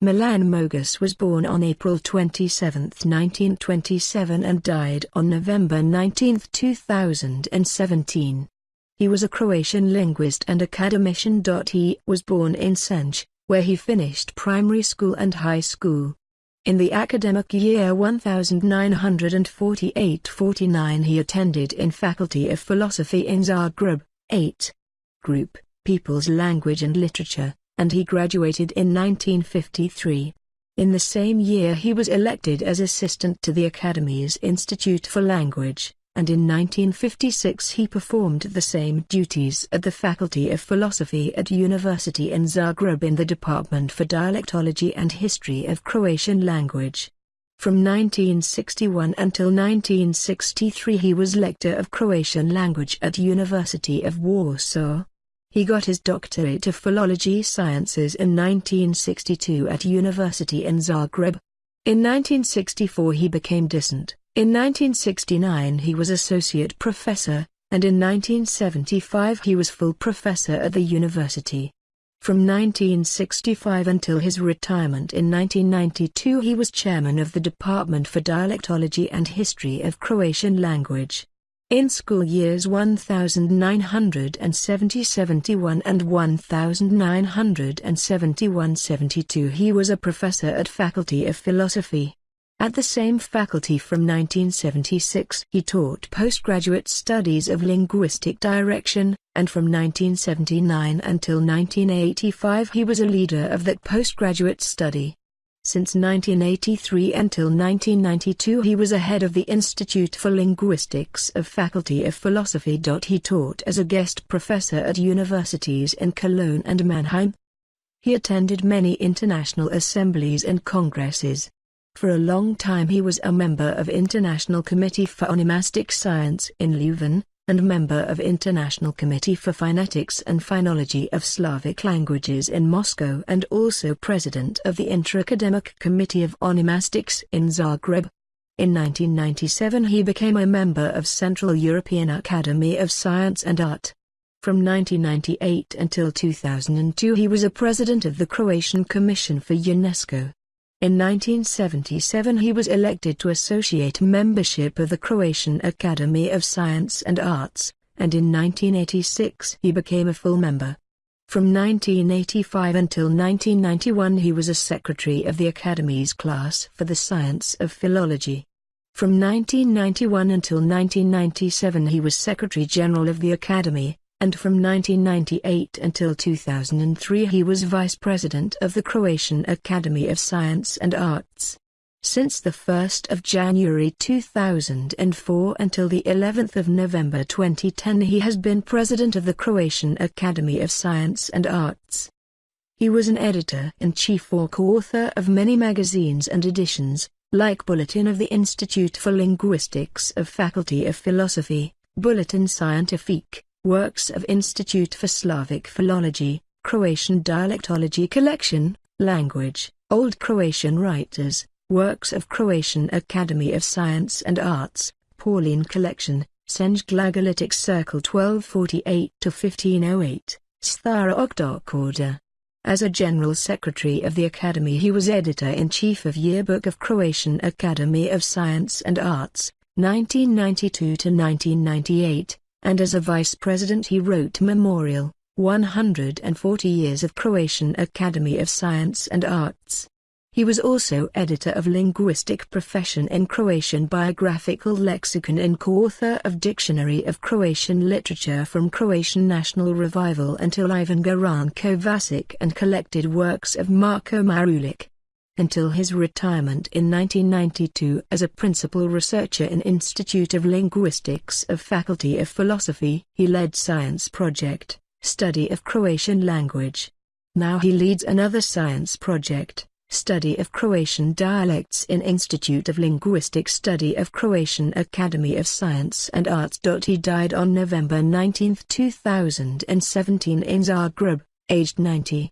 Milan Moguš was born on April 27, 1927 and died on November 19, 2017. He was a Croatian linguist and academician. He was born in Senj, where he finished primary school and high school. In the academic year 1948-49 he attended in Faculty of Philosophy in Zagreb, 8. Group, People's Language and Literature, and he graduated in 1953. In the same year he was elected as assistant to the Academy's Institute for Language, and in 1956 he performed the same duties at the Faculty of Philosophy at University in Zagreb in the Department for Dialectology and History of Croatian Language. From 1961 until 1963 he was lecturer of Croatian language at University of Warsaw. He got his doctorate of philology sciences in 1962 at University in Zagreb. In 1964 he became docent. In 1969 he was associate professor, and in 1975 he was full professor at the university. From 1965 until his retirement in 1992 he was chairman of the Department for Dialectology and History of Croatian Language. In school years 1970-71 and 1971-72 he was a professor at Faculty of Philosophy. At the same faculty from 1976 he taught postgraduate studies of linguistic direction, and from 1979 until 1985 he was a leader of that postgraduate study. Since 1983 until 1992 he was a head of the Institute for Linguistics of Faculty of Philosophy. He taught as a guest professor at universities in Cologne and Mannheim. He attended many international assemblies and congresses. For a long time he was a member of International Committee for Onomastic Science in Leuven, and member of International Committee for Phonetics and Phonology of Slavic Languages in Moscow, and also president of the Inter-Academic Committee of Onomastics in Zagreb. In 1997 he became a member of Central European Academy of Science and Art. From 1998 until 2002 he was a president of the Croatian Commission for UNESCO. In 1977 he was elected to associate membership of the Croatian Academy of Science and Arts, and in 1986 he became a full member. From 1985 until 1991 he was a secretary of the Academy's class for the science of philology. From 1991 until 1997 he was Secretary General of the Academy, and from 1998 until 2003 he was Vice President of the Croatian Academy of Science and Arts. Since the 1st of January 2004 until the 11th of November 2010 he has been President of the Croatian Academy of Science and Arts. He was an editor-in-chief or co-author of many magazines and editions, like Bulletin of the Institute for Linguistics of Faculty of Philosophy, Bulletin Scientifique, Works of Institute for Slavic Philology, Croatian Dialectology Collection, Language, Old Croatian Writers, Works of Croatian Academy of Science and Arts, Pauline Collection, Senj Glagolitic Circle 1248-1508, Stara Oktokorda. As a General Secretary of the Academy he was Editor-in-Chief of Yearbook of Croatian Academy of Science and Arts, 1992-1998. And as a Vice President he wrote Memorial, 140 Years of Croatian Academy of Science and Arts. He was also editor of Linguistic Profession in Croatian Biographical Lexicon and co-author of Dictionary of Croatian Literature from Croatian National Revival until Ivan Goran Kovačić, and collected works of Marko Marulić. Until his retirement in 1992 as a principal researcher in Institute of Linguistics of Faculty of Philosophy, he led Science Project, Study of Croatian Language. Now he leads another science project, Study of Croatian Dialects in Institute of Linguistic Study of Croatian Academy of Science and Arts. He died on November 19, 2017 in Zagreb, aged 90.